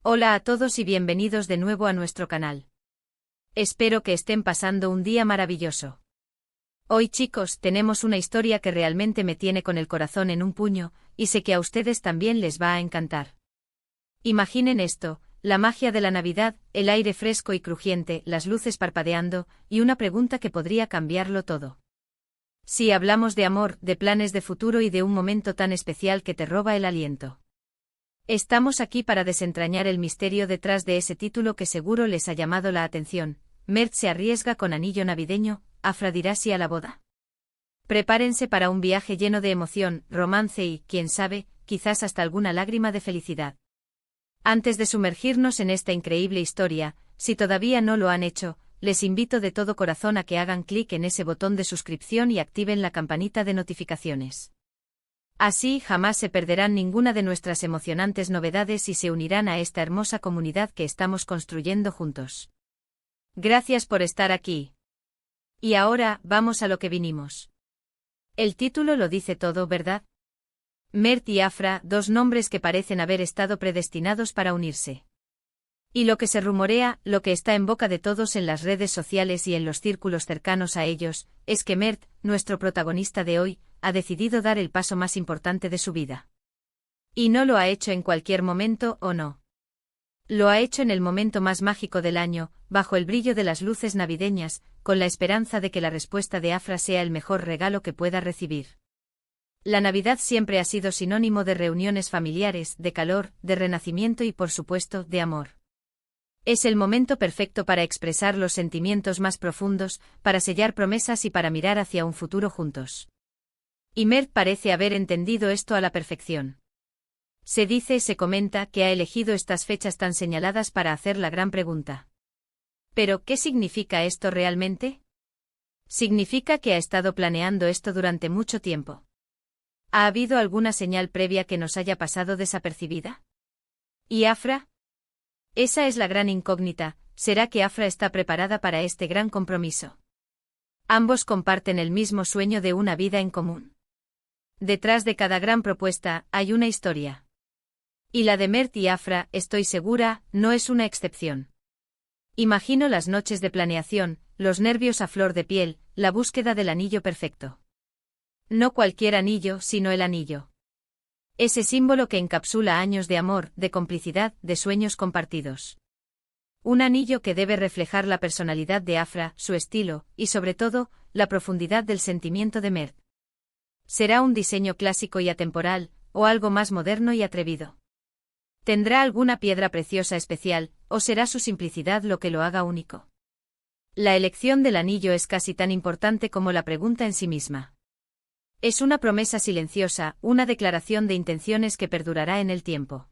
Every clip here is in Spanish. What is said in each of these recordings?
Hola a todos y bienvenidos de nuevo a nuestro canal. Espero que estén pasando un día maravilloso. Hoy, chicos, tenemos una historia que realmente me tiene con el corazón en un puño, y sé que a ustedes también les va a encantar. Imaginen esto, la magia de la Navidad, el aire fresco y crujiente, las luces parpadeando, y una pregunta que podría cambiarlo todo. Sí, hablamos de amor, de planes de futuro y de un momento tan especial que te roba el aliento. Estamos aquí para desentrañar el misterio detrás de ese título que seguro les ha llamado la atención. Mert se arriesga con anillo navideño, Afra dirá sí a la boda. Prepárense para un viaje lleno de emoción, romance y, quién sabe, quizás hasta alguna lágrima de felicidad. Antes de sumergirnos en esta increíble historia, si todavía no lo han hecho, les invito de todo corazón a que hagan clic en ese botón de suscripción y activen la campanita de notificaciones. Así jamás se perderán ninguna de nuestras emocionantes novedades y se unirán a esta hermosa comunidad que estamos construyendo juntos. Gracias por estar aquí. Y ahora, vamos a lo que vinimos. El título lo dice todo, ¿verdad? Mert y Afra, dos nombres que parecen haber estado predestinados para unirse. Y lo que se rumorea, lo que está en boca de todos en las redes sociales y en los círculos cercanos a ellos, es que Mert, nuestro protagonista de hoy, ha decidido dar el paso más importante de su vida. Y no lo ha hecho en cualquier momento o no. Lo ha hecho en el momento más mágico del año, bajo el brillo de las luces navideñas, con la esperanza de que la respuesta de Afra sea el mejor regalo que pueda recibir. La Navidad siempre ha sido sinónimo de reuniones familiares, de calor, de renacimiento y por supuesto, de amor. Es el momento perfecto para expresar los sentimientos más profundos, para sellar promesas y para mirar hacia un futuro juntos. Y Mert parece haber entendido esto a la perfección. Se comenta que ha elegido estas fechas tan señaladas para hacer la gran pregunta. ¿Pero qué significa esto realmente? Significa que ha estado planeando esto durante mucho tiempo. ¿Ha habido alguna señal previa que nos haya pasado desapercibida? ¿Y Afra? Esa es la gran incógnita. ¿Será que Afra está preparada para este gran compromiso? Ambos comparten el mismo sueño de una vida en común. Detrás de cada gran propuesta, hay una historia. Y la de Mert y Afra, estoy segura, no es una excepción. Imagino las noches de planeación, los nervios a flor de piel, la búsqueda del anillo perfecto. No cualquier anillo, sino el anillo. Ese símbolo que encapsula años de amor, de complicidad, de sueños compartidos. Un anillo que debe reflejar la personalidad de Afra, su estilo, y sobre todo, la profundidad del sentimiento de Mert. ¿Será un diseño clásico y atemporal, o algo más moderno y atrevido? ¿Tendrá alguna piedra preciosa especial, o será su simplicidad lo que lo haga único? La elección del anillo es casi tan importante como la pregunta en sí misma. Es una promesa silenciosa, una declaración de intenciones que perdurará en el tiempo.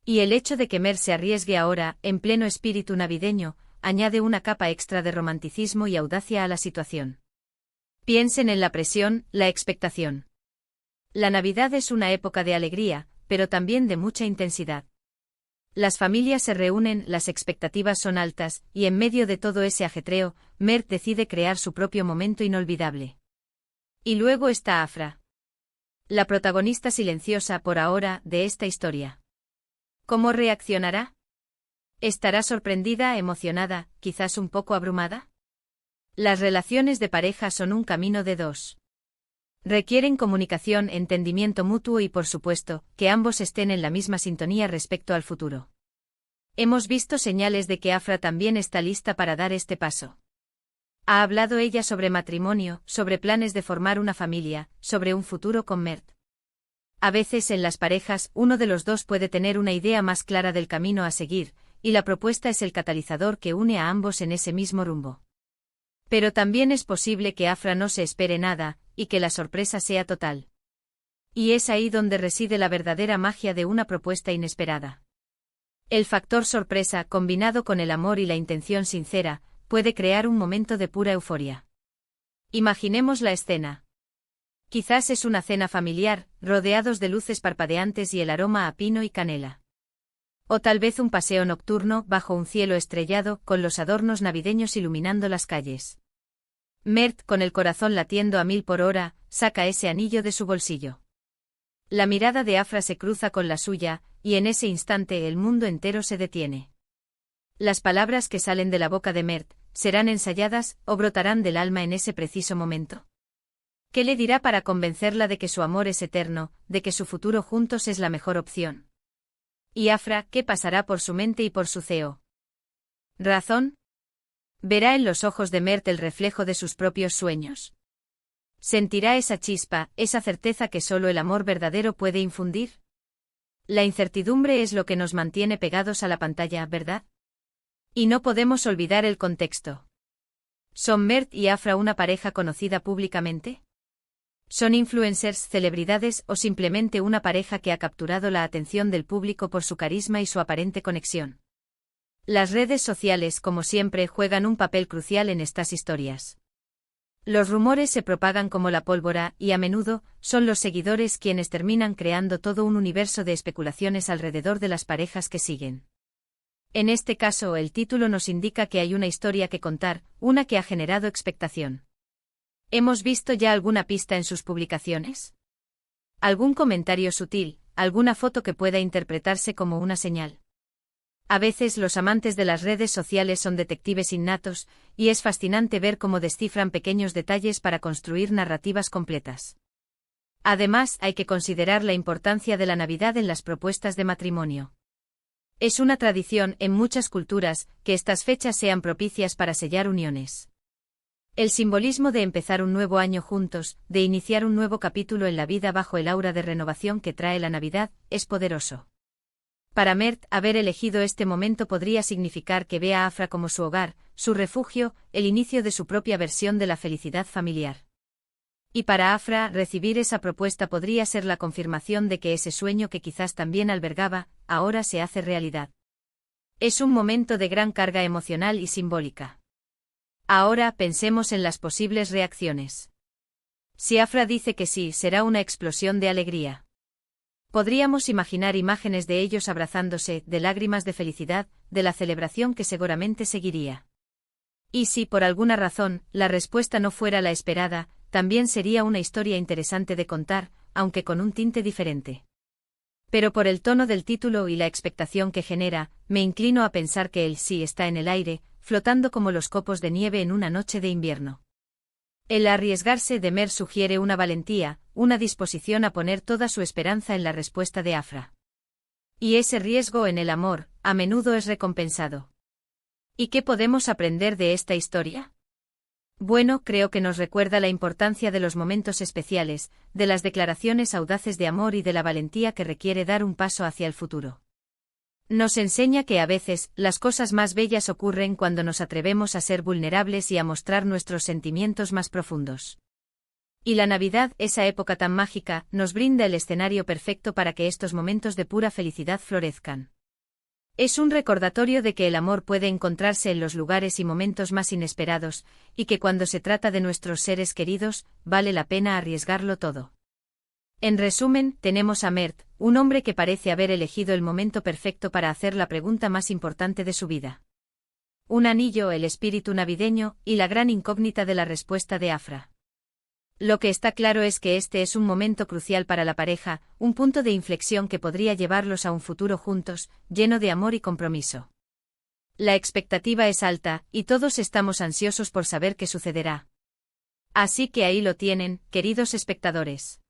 Y el hecho de que Mert se arriesgue ahora, en pleno espíritu navideño, añade una capa extra de romanticismo y audacia a la situación. Piensen en la presión, la expectación. La Navidad es una época de alegría, pero también de mucha intensidad. Las familias se reúnen, las expectativas son altas, y en medio de todo ese ajetreo, Mert decide crear su propio momento inolvidable. Y luego está Afra. La protagonista silenciosa por ahora de esta historia. ¿Cómo reaccionará? ¿Estará sorprendida, emocionada, quizás un poco abrumada? Las relaciones de pareja son un camino de dos. Requieren comunicación, entendimiento mutuo y por supuesto, que ambos estén en la misma sintonía respecto al futuro. Hemos visto señales de que Afra también está lista para dar este paso. Ha hablado ella sobre matrimonio, sobre planes de formar una familia, sobre un futuro con Mert. A veces en las parejas, uno de los dos puede tener una idea más clara del camino a seguir, y la propuesta es el catalizador que une a ambos en ese mismo rumbo. Pero también es posible que Afra no se espere nada, y que la sorpresa sea total. Y es ahí donde reside la verdadera magia de una propuesta inesperada. El factor sorpresa, combinado con el amor y la intención sincera, puede crear un momento de pura euforia. Imaginemos la escena. Quizás es una cena familiar, rodeados de luces parpadeantes y el aroma a pino y canela. O tal vez un paseo nocturno, bajo un cielo estrellado, con los adornos navideños iluminando las calles. Mert, con el corazón latiendo a 1000 por hora, saca ese anillo de su bolsillo. La mirada de Afra se cruza con la suya, y en ese instante el mundo entero se detiene. Las palabras que salen de la boca de Mert, ¿serán ensayadas o brotarán del alma en ese preciso momento? ¿Qué le dirá para convencerla de que su amor es eterno, de que su futuro juntos es la mejor opción? ¿Y Afra, qué pasará por su mente y por su CEO? ¿Razón? ¿Verá en los ojos de Mert el reflejo de sus propios sueños? ¿Sentirá esa chispa, esa certeza que solo el amor verdadero puede infundir? La incertidumbre es lo que nos mantiene pegados a la pantalla, ¿verdad? Y no podemos olvidar el contexto. ¿Son Mert y Afra una pareja conocida públicamente? ¿Son influencers, celebridades o simplemente una pareja que ha capturado la atención del público por su carisma y su aparente conexión? Las redes sociales, como siempre, juegan un papel crucial en estas historias. Los rumores se propagan como la pólvora y a menudo son los seguidores quienes terminan creando todo un universo de especulaciones alrededor de las parejas que siguen. En este caso, el título nos indica que hay una historia que contar, una que ha generado expectación. ¿Hemos visto ya alguna pista en sus publicaciones? ¿Algún comentario sutil, alguna foto que pueda interpretarse como una señal? A veces los amantes de las redes sociales son detectives innatos, y es fascinante ver cómo descifran pequeños detalles para construir narrativas completas. Además, hay que considerar la importancia de la Navidad en las propuestas de matrimonio. Es una tradición en muchas culturas que estas fechas sean propicias para sellar uniones. El simbolismo de empezar un nuevo año juntos, de iniciar un nuevo capítulo en la vida bajo el aura de renovación que trae la Navidad, es poderoso. Para Mert, haber elegido este momento podría significar que ve a Afra como su hogar, su refugio, el inicio de su propia versión de la felicidad familiar. Y para Afra, recibir esa propuesta podría ser la confirmación de que ese sueño que quizás también albergaba, ahora se hace realidad. Es un momento de gran carga emocional y simbólica. Ahora pensemos en las posibles reacciones. Si Afra dice que sí, será una explosión de alegría. Podríamos imaginar imágenes de ellos abrazándose, de lágrimas de felicidad, de la celebración que seguramente seguiría. Y si, por alguna razón, la respuesta no fuera la esperada, también sería una historia interesante de contar, aunque con un tinte diferente. Pero por el tono del título y la expectación que genera, me inclino a pensar que el sí está en el aire, flotando como los copos de nieve en una noche de invierno. El arriesgarse de Mert sugiere una valentía, una disposición a poner toda su esperanza en la respuesta de Afra. Y ese riesgo en el amor, a menudo es recompensado. ¿Y qué podemos aprender de esta historia? Bueno, creo que nos recuerda la importancia de los momentos especiales, de las declaraciones audaces de amor y de la valentía que requiere dar un paso hacia el futuro. Nos enseña que a veces, las cosas más bellas ocurren cuando nos atrevemos a ser vulnerables y a mostrar nuestros sentimientos más profundos. Y la Navidad, esa época tan mágica, nos brinda el escenario perfecto para que estos momentos de pura felicidad florezcan. Es un recordatorio de que el amor puede encontrarse en los lugares y momentos más inesperados, y que cuando se trata de nuestros seres queridos, vale la pena arriesgarlo todo. En resumen, tenemos a Mert, un hombre que parece haber elegido el momento perfecto para hacer la pregunta más importante de su vida. Un anillo, el espíritu navideño, y la gran incógnita de la respuesta de Afra. Lo que está claro es que este es un momento crucial para la pareja, un punto de inflexión que podría llevarlos a un futuro juntos, lleno de amor y compromiso. La expectativa es alta, y todos estamos ansiosos por saber qué sucederá. Así que ahí lo tienen, queridos espectadores.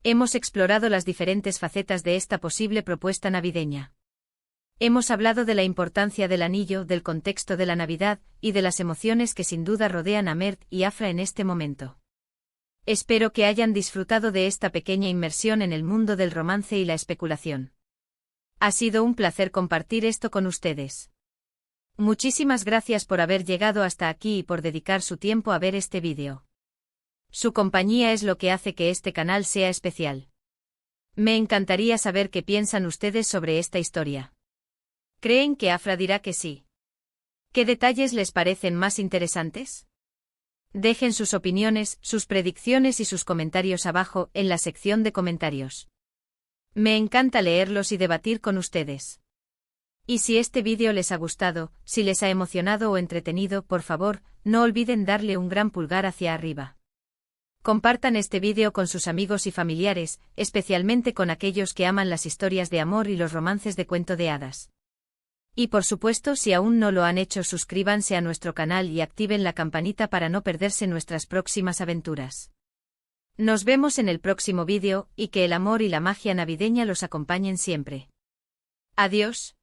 Hemos explorado las diferentes facetas de esta posible propuesta navideña. Hemos hablado de la importancia del anillo, del contexto de la Navidad, y de las emociones que sin duda rodean a Mert y Afra en este momento. Espero que hayan disfrutado de esta pequeña inmersión en el mundo del romance y la especulación. Ha sido un placer compartir esto con ustedes. Muchísimas gracias por haber llegado hasta aquí y por dedicar su tiempo a ver este vídeo. Su compañía es lo que hace que este canal sea especial. Me encantaría saber qué piensan ustedes sobre esta historia. ¿Creen que Afra dirá que sí? ¿Qué detalles les parecen más interesantes? Dejen sus opiniones, sus predicciones y sus comentarios abajo en la sección de comentarios. Me encanta leerlos y debatir con ustedes. Y si este vídeo les ha gustado, si les ha emocionado o entretenido, por favor, no olviden darle un gran pulgar hacia arriba. Compartan este vídeo con sus amigos y familiares, especialmente con aquellos que aman las historias de amor y los romances de cuento de hadas. Y por supuesto, si aún no lo han hecho, suscríbanse a nuestro canal y activen la campanita para no perderse nuestras próximas aventuras. Nos vemos en el próximo vídeo, y que el amor y la magia navideña los acompañen siempre. Adiós.